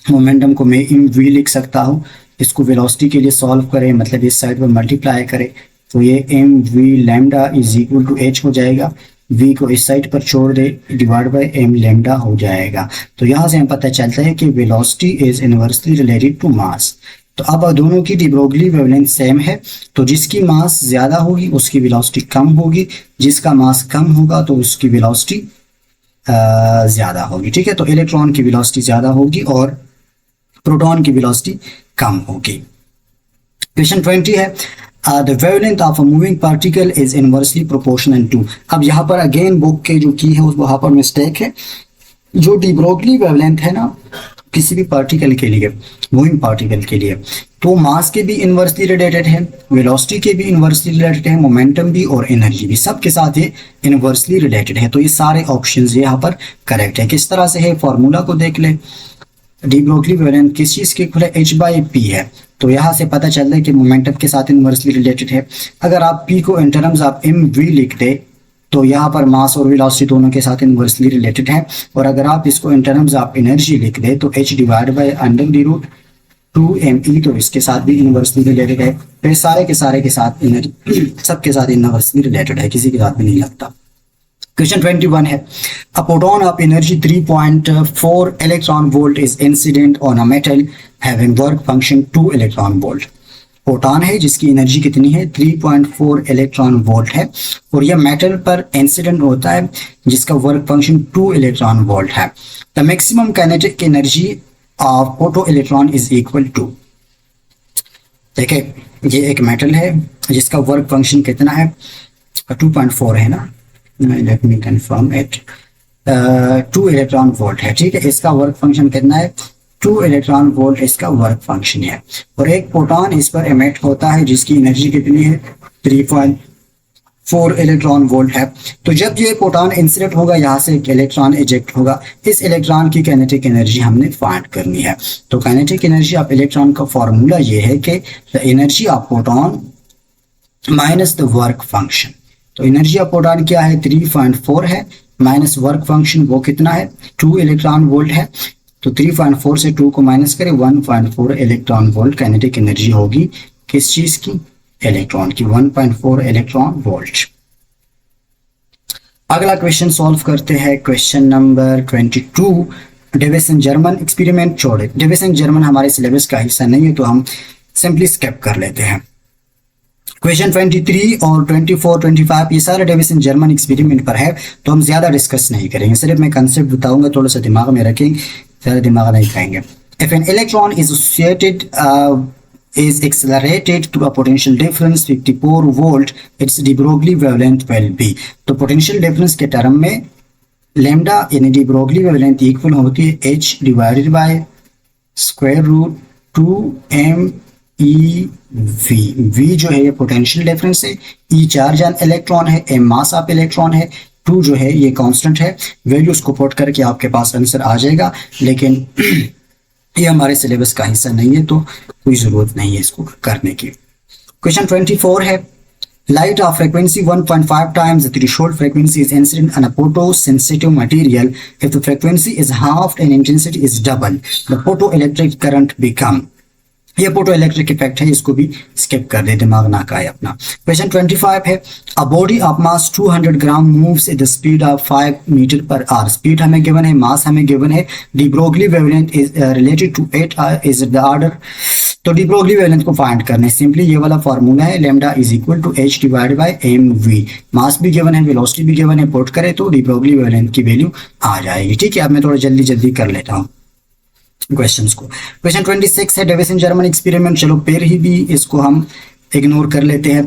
मोमेंटम को मैं एम वी लिख सकता हूँ, इसको वेलोसिटी के लिए सॉल्व करें, मतलब इस साइड पर मल्टीप्लाई करें, तो ये M V lambda is equal to H हो जाएगा। v को इस साइड पर छोड़ दे, डिवाइड बाय एम लैम्डा हो जाएगा। तो यहाँ से हमें पता चलता है कि velocity is inversely related to mass. तो अब दोनों की डी ब्रोगली वेवलेंथ सेम है, तो जिसकी मास ज्यादा होगी उसकी वेलोसिटी कम होगी, जिसका मास कम होगा तो उसकी वेलोसिटी ज्यादा होगी। ठीक है, तो इलेक्ट्रॉन की वेलोसिटी ज्यादा होगी और प्रोटॉन की वेलोसिटी कम होगी। क्वेश्चन 20 है, the wavelength of a moving particle is inversely proportional to। अब यहाँ पर अगेन बुक के जो की है उस वहां पर मिस्टेक है। जो डी ब्रोगली वेवलेंथ है ना किसी भी पार्टिकल के लिए, मूविंग पार्टिकल के लिए, तो मास के भी इनवर्सली रिलेटेड है, वेलोसिटी के भी इनवर्सली रिलेटेड है, मोमेंटम भी और एनर्जी भी, सब के साथ ये इनवर्सली रिलेटेड है। तो ये सारे ऑप्शंस यहाँ पर करेक्ट है। किस तरह से है, फॉर्मूला को देख ले। डी ब्रोगली वेवलेंथ किस चीज के इक्वल है, एच बाई पी है, तो यहाँ से पता चल रहा है कि मोमेंटम के साथ इनवर्सली रिलेटेड है। अगर आप पी को in terms of M V लिख दे तो यहाँ पर मास और वेलोसिटी दोनों के साथ इनवर्सली रिलेटेड है, और अगर आप इसको इन टर्म्स ऑफ एनर्जी लिख दे तो H divide by under the root 2me, तो इसके साथ भी इनवर्सली रिलेटेड है। फिर सारे के साथ एनर्जी सबके साथ इनवर्सली रिलेटेड है, किसी के साथ भी नहीं लगता। क्वेश्चन 21 है, a proton of energy 3.4 electron volt is incident on a metal having work function 2 electron volt. Proton है जिसकी एनर्जी कितनी है, 3.4 इलेक्ट्रॉन वोल्ट है, और यह मेटल पर इंसिडेंट होता है जिसका वर्क फंक्शन 2 इलेक्ट्रॉन वोल्ट है। The maximum kinetic energy of photo electron is equal to. देखिए ये एक मेटल है जिसका वर्क फंक्शन कितना है, 2.4 है ना, let me confirm it, 2 electron volt है। ठीक है, इसका वर्क फंक्शन कितना है, 2 इलेक्ट्रॉन वोल्ट इसका वर्क फंक्शन है, और एक प्रोटॉन इस पर एमिट होता है जिसकी एनर्जी कितनी है, 3.4 इलेक्ट्रॉन वोल्ट है। तो जब ये प्रोटॉन इंसिडेंट होगा यहाँ से एक इलेक्ट्रॉन इजेक्ट होगा, इस इलेक्ट्रॉन की काइनेटिक एनर्जी हमने फाइंड करनी है। तो काइनेटिक एनर्जी ऑफ इलेक्ट्रॉन का फॉर्मूला ये है कि the energy of proton minus the work function. तो एनर्जी ऑफ प्रोटॉन क्या है, 3.4 है, माइनस वर्क फंक्शन वो कितना है, 2 इलेक्ट्रॉन वोल्ट है। तो 3.4 से 2 को माइनस करें, 1.4 इलेक्ट्रॉन वोल्ट काइनेटिक एनर्जी होगी किस चीज की, इलेक्ट्रॉन की, 1.4 इलेक्ट्रॉन वोल्ट। अगला क्वेश्चन सॉल्व करते हैं, question number 22। Davisson Germer experiment छोड़े, डेविसन जर्मन हमारे सिलेबस का हिस्सा नहीं है तो हम सिंपली स्किप कर लेते हैं। क्वेश्चन 23 और 24, 25 ये सारे डेविसन जर्मन एक्सपेरिमेंट पर है, तो हम ज्यादा डिस्कस नहीं करेंगे, सिर्फ मैं कंसेप्ट बताऊंगा, थोड़ा सा दिमाग में रखेंगे, ज्यादा दिमाग नहीं खाएंगे। If an electron is associated is accelerated to a potential difference 54 volt, its de Broglie wavelength will be। तो potential difference के टर्म में लैम्डा यानी de Broglie wavelength इक्वल होती है h divided by square root 2m EV। V जो है ये potential difference है, E चार्ज ऑन इलेक्ट्रॉन है, M मास ऑफ इलेक्ट्रॉन है, 2 जो है ये कांस्टेंट है। वैल्यूज को पुट करके आपके पास आंसर आ जाएगा, लेकिन ये हमारे सिलेबस का हिस्सा नहीं है तो कोई जरूरत नहीं है इसको करने की। क्वेश्चन 24 है, light of frequency 1.5 times the threshold frequency is incident on a photosensitive material. If the frequency is halved and intensity is double, the photoelectric current become। ये फोटो इलेक्ट्रिक इफेक्ट है, इसको भी स्किप कर दे, दिमाग ना खाए अपना। क्वेश्चन 25 है, a body of mass 200 gram moves at the speed of 5 metre per hour. Speed हमें गिवन है, मास हमें गिवन है, de Broglie wavelength is related to 8 is the order. तो डी ब्रोगली वेवलेंथ को फाइंड करना है, simply ये वाला फॉर्मूला है, lambda is equal to h divide by mv। Mass भी गिवन है, वेलोसिटी भी गिवन है, पुट करें तो डी ब्रोगली वेवलेंथ की वैल्यू आ जाएगी। ठीक है, अब मैं थोड़ा जल्दी जल्दी कर लेता हूँ क्वेश्चंस को। क्वेश्चन 26 है, डेविसन जर्मन एक्सपेरिमेंट, चलो फिर ही भी इसको हम इग्नोर कर लेते हैं।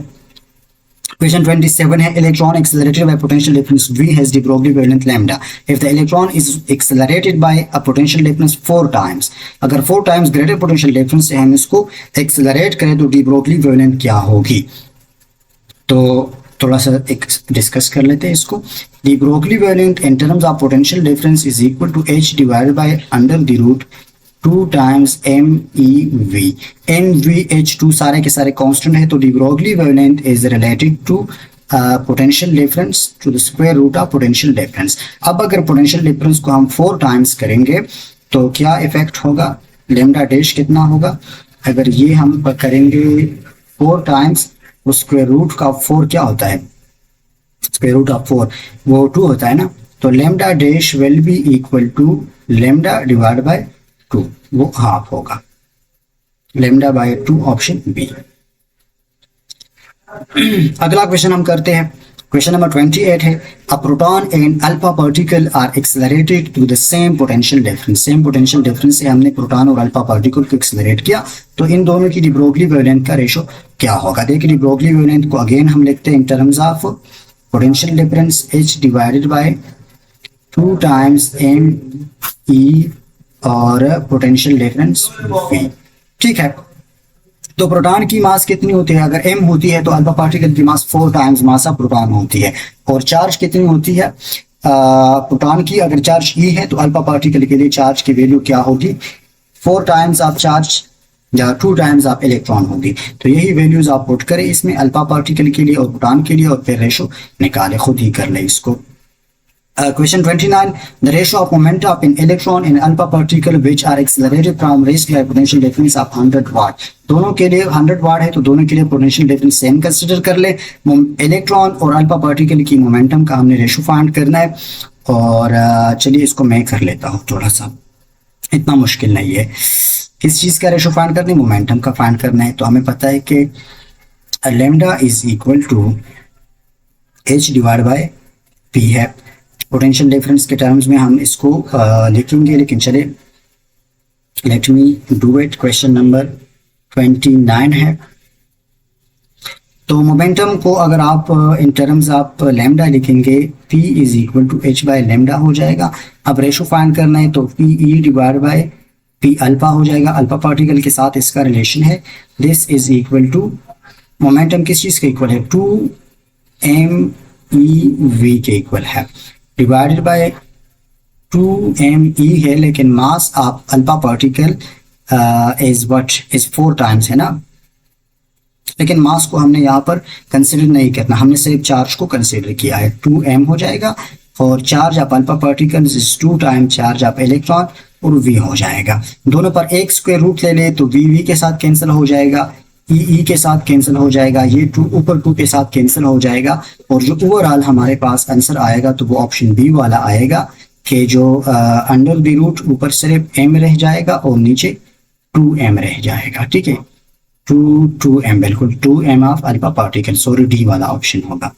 क्वेश्चन 27 है, electron accelerated bye potential difference v has de Broglie wavelength lambda if the electron is accelerated by a potential difference 4 times। अगर 4 times greater potential difference से हम इसको एक्सेलरेट करें तो de Broglie wavelength क्या होगी। तो थोड़ा सा एक डिस्कस कर लेते हैं इसको। de Broglie wavelength in terms of potential difference is equal to h divided by under the root 2 times MeV। MVH2 सारे के सारे कांस्टेंट है, तो de Broglie wavelength is related to potential difference to the square root of potential difference। अब अगर potential difference को हम 4 times करेंगे तो क्या इफेक्ट होगा, lambda डैश कितना होगा। अगर ये हम करेंगे 4 times, तो स्क्वायर रूट का 4 क्या होता है, स्क्वायर रूट ऑफ 4 वो 2 होता है ना, तो lambda dash will be equal to lambda divide by 2, वो हाफ होगा, lambda बाय 2 ऑप्शन बी। अगला क्वेश्चन हम करते हैं, क्वेश्चन नंबर 28 है, a proton and alpha particle are accelerated to the same potential difference. Same potential difference से हमने proton और अल्फा पार्टिकल को एक्सेलरेट किया, तो इन दोनों की de Broglie wavelength का रेशो क्या होगा। देखिए de Broglie wavelength को अगेन हम लिखते हैं इन terms of potential difference h divided bye 2 times me और पोटेंशियल डिफरेंस v। ठीक है, तो प्रोटॉन की मास कितनी होती है, अगर m होती है तो अल्फा पार्टिकल की मास 4 टाइम्स मास ऑफ प्रोटॉन होती है। और चार्ज कितनी होती है प्रोटॉन की, अगर चार्ज e है तो अल्फा पार्टिकल के लिए चार्ज की वैल्यू क्या होगी, 4 टाइम्स ऑफ चार्ज या 2 टाइम्स ऑफ इलेक्ट्रॉन होगी। तो यही वैल्यूज आप पुट करें इसमें अल्फा पार्टिकल के लिए और प्रोटॉन के लिए, और फिर रेशो निकाले, खुद ही कर ले इसको। Question 29, the ratio of momentum of an electron in alpha particle which are accelerated from raised by potential difference of 100 watt। दोनों के लिए 100 वाट है, तो दोनों के लिए पोटेंशियल डिफरेंस सेम कंसीडर कर ले। इलेक्ट्रॉन और अल्फा पार्टिकल की मोमेंटम का हमने रेशो फाइंड करना है, और चलिए इसको मैं कर लेता हूँ, थोड़ा सा इतना मुश्किल नहीं है। किस चीज़ का रेशो फाइंड करना है, मोमेंटम का फाइंड करना है। तो हमें पता है कि lambda is equal to h divide by p है। पोटेंशियल डिफरेंस के टर्म्स में हम इसको लिखेंगे, लेकिन चले let me do it. Question number 29 है, तो मोमेंटम को अगर आप इन टर्म्स ऑफ लैम्डा लिखेंगे, p is equal to h by lambda हो जाएगा। अब रेशो फाइंड करना है तो p e divide by p alpha हो जाएगा, अल्फा पार्टिकल के साथ इसका रिलेशन है। This is equal to, momentum किस चीज़ के इक्वल है, 2mev के इक्वल है, डिवाइडेड बाय 2me है, लेकिन mass of alpha particle is what is 4 times है ना, लेकिन मास को हमने यहाँ पर कंसिडर नहीं करना, हमने सिर्फ चार्ज को कंसिडर किया है। 2m हो जाएगा, और charge of alpha particle is 2 time charge of electron, और v हो जाएगा। दोनों पर एक स्क्वायर रूट ले ले तो v के साथ कैंसिल हो जाएगा, e के साथ कैंसिल हो जाएगा, ये 2 ऊपर 2 के साथ कैंसिल हो जाएगा, और जो ओवरऑल हमारे पास आंसर आएगा तो वो ऑप्शन बी वाला आएगा, कि जो अंडर द रूट ऊपर सिर्फ m रह जाएगा और नीचे 2m रह जाएगा। ठीक है, 2m, बिल्कुल 2m of alpha particle, sorry D वाला ऑप्शन होगा।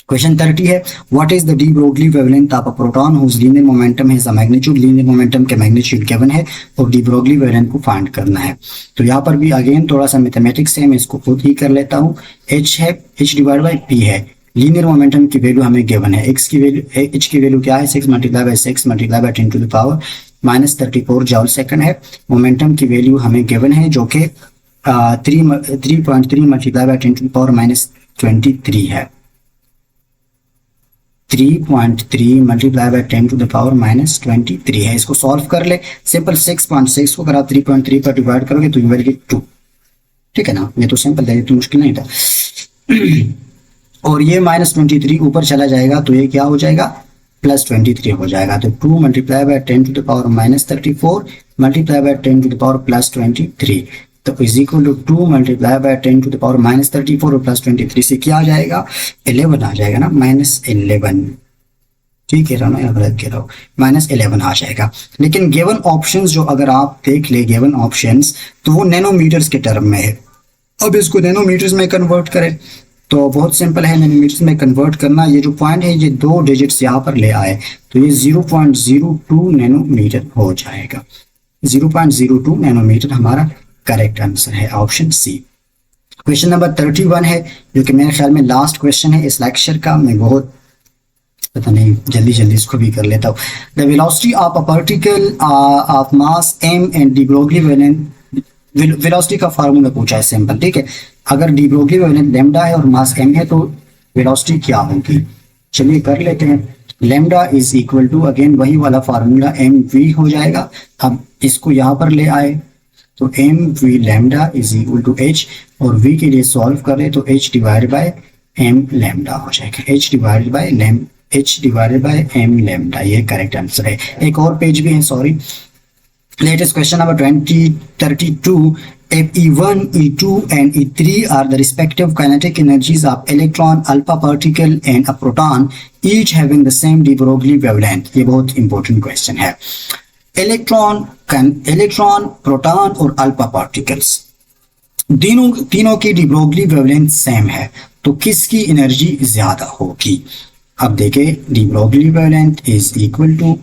क्वेश्चन 30 है, what is the de Broglie wavelength of a proton whose linear momentum is the magnitude। Linear momentum के मैग्नीट्यूड गिवन है और de Broglie wavelength को find करना है। तो यहाँ पर भी अगेन थोड़ा सा मैथमेटिक्स है, मैं इसको खुद ही कर लेता हूँ। h है, h डिवाइड बाई p है, लीनियर मोमेंटम की वैल्यू हमें गिवन है, x की वैल्यू, h की वैल्यू क्या है, 6 multiply by 6 multiply by 10 to the power -34 joule second है। मोमेंटम की वैल्यू हमें गिवन है जो कि 3.3 multiply by 10 to the power -23 है, 3.3 multiply by 10 to the power -23 है। इसको सॉल्व कर ले, सिंपल 6.6 को अगर आप 3.3 पर डिवाइड करोगे तो यू विल गेट 2। ठीक है ना, ये तो सिंपल है, तो मुश्किल नहीं था। और ये -23 ऊपर चला जाएगा तो ये क्या हो जाएगा, +23 हो जाएगा। तो 2 multiply by 10 to the power -34 multiply by 10 to the power +23, तो is equal to 2 multiply by 10 to the power minus 34 और प्लस 23 से क्या आ जाएगा, 11 आ जाएगा ना, -11। ठीक है ना, मैं गलत कह रहा हूँ, -11 आ जाएगा। लेकिन गिवन ऑप्शंस जो अगर आप देख ले गिवन ऑप्शंस, तो वो नैनोमीटर्स के टर्म में है। अब इसको नैनोमीटर्स में कन्वर्ट करें तो बहुत सिंपल है, नैनोमीटर्स में कन्वर्ट करना। ये जो पॉइंट है ये 2 डिजिट्स यहाँ पर ले आए तो ये 0.02 नैनोमीटर हो जाएगा। 0.02 नैनोमीटर हमारा करेक्ट आंसर है, ऑप्शन सी। क्वेश्चन नंबर 31 है, जो कि मेरे ख्याल में लास्ट क्वेश्चन है इस लेक्चर का। मैं बहुत पता नहीं, जल्दी जल्दी इसको भी कर लेता हूँ। The velocity of a particle of mass m and D Broglie wavelength, velocity का फार्मूला पूछा है सिंपल, ठीक है। अगर डी ब्रोगली वेवलेंथ लैम्डा है और मास m है तो वेलोसिटी क्या होगी, चलिए कर लेते हैं। Lambda is equal to again वही वाला फार्मूला mv हो जाएगा। अब इसको यहाँ पर ले आए तो mv lambda is equal to h, और v के लिए सॉल्व करें तो h divide by m lambda हो जाएगा। h divided by m lambda, ये करेक्ट आंसर है। एक और पेज भी है, sorry. Latest question number 32। If E1, E2 and E3 are the respective kinetic energies of electron, alpha particle and a proton, each having the same de Broglie wavelength। ये बहुत important question है। Electron, proton और alpha particles तीनों की D Broglie wavelength same है, तो किसकी energy ज्यादा होगी। अब देखें, de Broglie wavelength is equal to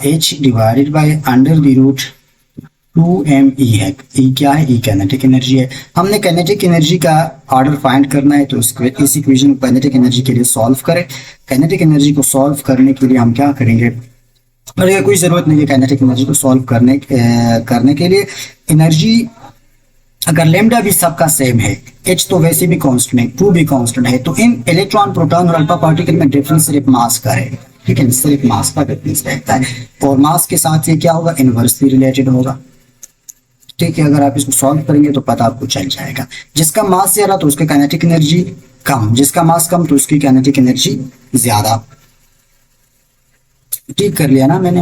h divided by under the root 2me है। E क्या है, E काइनेटिक एनर्जी है। हमने काइनेटिक एनर्जी का ऑर्डर फाइंड करना है, तो इस इक्वेशन को काइनेटिक एनर्जी के लिए सॉल्व करें। काइनेटिक एनर्जी को सॉल्व करने के लिए हम क्या करेंगे, और कोई जरूरत नहीं है काइनेटिक एनर्जी को सॉल्व करने के लिए। एनर्जी अगर लैम्डा भी सबका सेम है, h तो वैसे भी कांस्टेंट है, 2 भी कांस्टेंट है, तो इन इलेक्ट्रॉन, प्रोटॉन और अल्फा पार्टिकल में डिफरेंस सिर्फ मास का है, ठीक है, सिर्फ मास का डिफरेंस रहता है। और मास के साथ ये क्या होगा, इनवर्सली रिलेटेड होगा, ठीक है। अगर आप इसको सॉल्व करेंगे तो पता आपको चल जाएगा। जिसका मास ज्यादा तो उसकी काइनेटिक एनर्जी कम, जिसका मास कम तो उसकी काइनेटिक एनर्जी ज्यादा। ठीक कर लिया ना मैंने।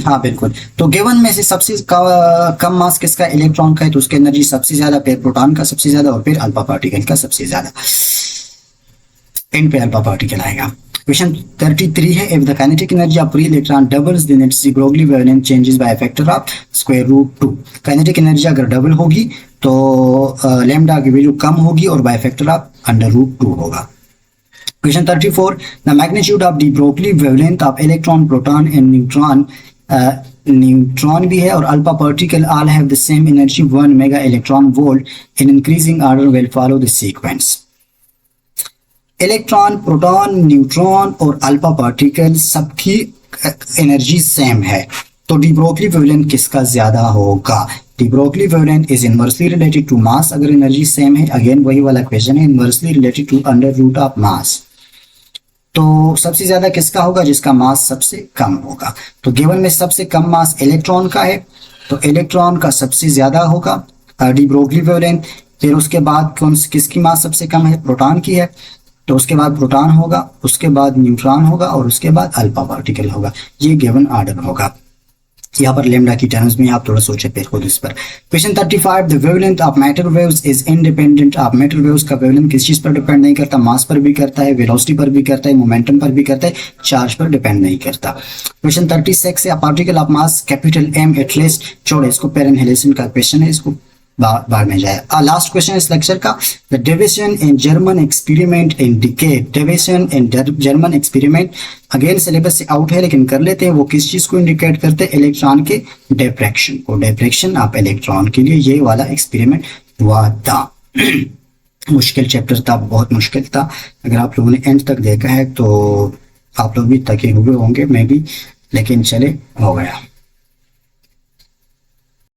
हाँ बिल्कुल। तो गिवन में से सबसे कम मास किसका, इलेक्ट्रॉन का है, तो उसकी एनर्जी सबसे ज्यादा, फिर प्रोटॉन का सबसे ज्यादा, और फिर अल्फा पार्टिकल का सबसे ज्यादा। एंड पे अल्फा पार्टिकल आएगा। क्वेश्चन 33 है, if the kinetic energy of free electron doubles then its de Broglie wavelength changes by factor of √2। Kinetic energy अगर डबल होगी तो लैम्डा की वैल्यू कम होगी और बाय फैक्टर ऑफ √2 होगा। Question 34, the magnitude of de Broglie wavelength of electron, proton and neutron भी है और alpha particle all have the same energy 1 mega electron volt in increasing order will follow the sequence. Electron, proton, neutron और alpha particle सबकी energy same है, तो de Broglie wavelength किसका ज्यादा होगा। De Broglie wavelength is inversely related to mass. अगर energy same है, again वही वाला क्वेश्चन है, inversely related to under root of mass. तो सबसे ज्यादा किसका होगा, जिसका मास सबसे कम होगा। तो गिवन में सबसे कम मास इलेक्ट्रॉन का है, तो इलेक्ट्रॉन का सबसे ज्यादा होगा डी ब्रोगली वेवलेंथ। फिर उसके बाद किसकी मास सबसे कम है, प्रोटॉन की है, तो उसके बाद प्रोटॉन होगा, उसके बाद न्यूट्रॉन होगा और उसके बाद अल्फा पार्टिकल होगा। ये गिवन ऑर्डर होगा। यहाँ पर लैम्डा की टर्म्स में आप थोड़ा सोचे फिर खुद इस पर। Question 35, the wavelength of matter waves is independent of. Matter waves का वेवलेंथ किस चीज पर डिपेंड नहीं करता, मास पर भी करता है, वेलोसिटी पर भी करता है, मोमेंटम पर भी करता है, चार्ज पर डिपेंड नहीं करता। क्वेश्चन 36 है, particle of mass capital M at least, छोड़े इसको, पेरेनहेलेसन का क्वेश्चन है, इसको बाद में जाए। लास्ट क्वेश्चन इस लेक्चर का, the division in German experiment in decay. Division in German experiment again syllabus से आउट है, लेकिन कर लेते हैं। वो किस चीज को इंडिकेट करते हैं, इलेक्ट्रॉन के डिफ्रैक्शन को, डिफ्रैक्शन ऑफ इलेक्ट्रॉन के लिए ये वाला एक्सपेरिमेंट हुआ था। मुश्किल चैप्टर था, बहुत मुश्किल था। अगर आप लोगों ने एंड तक देखा है तो आप लोग भी थके हुए होंगे, मैं भी, लेकिन चले हो गया।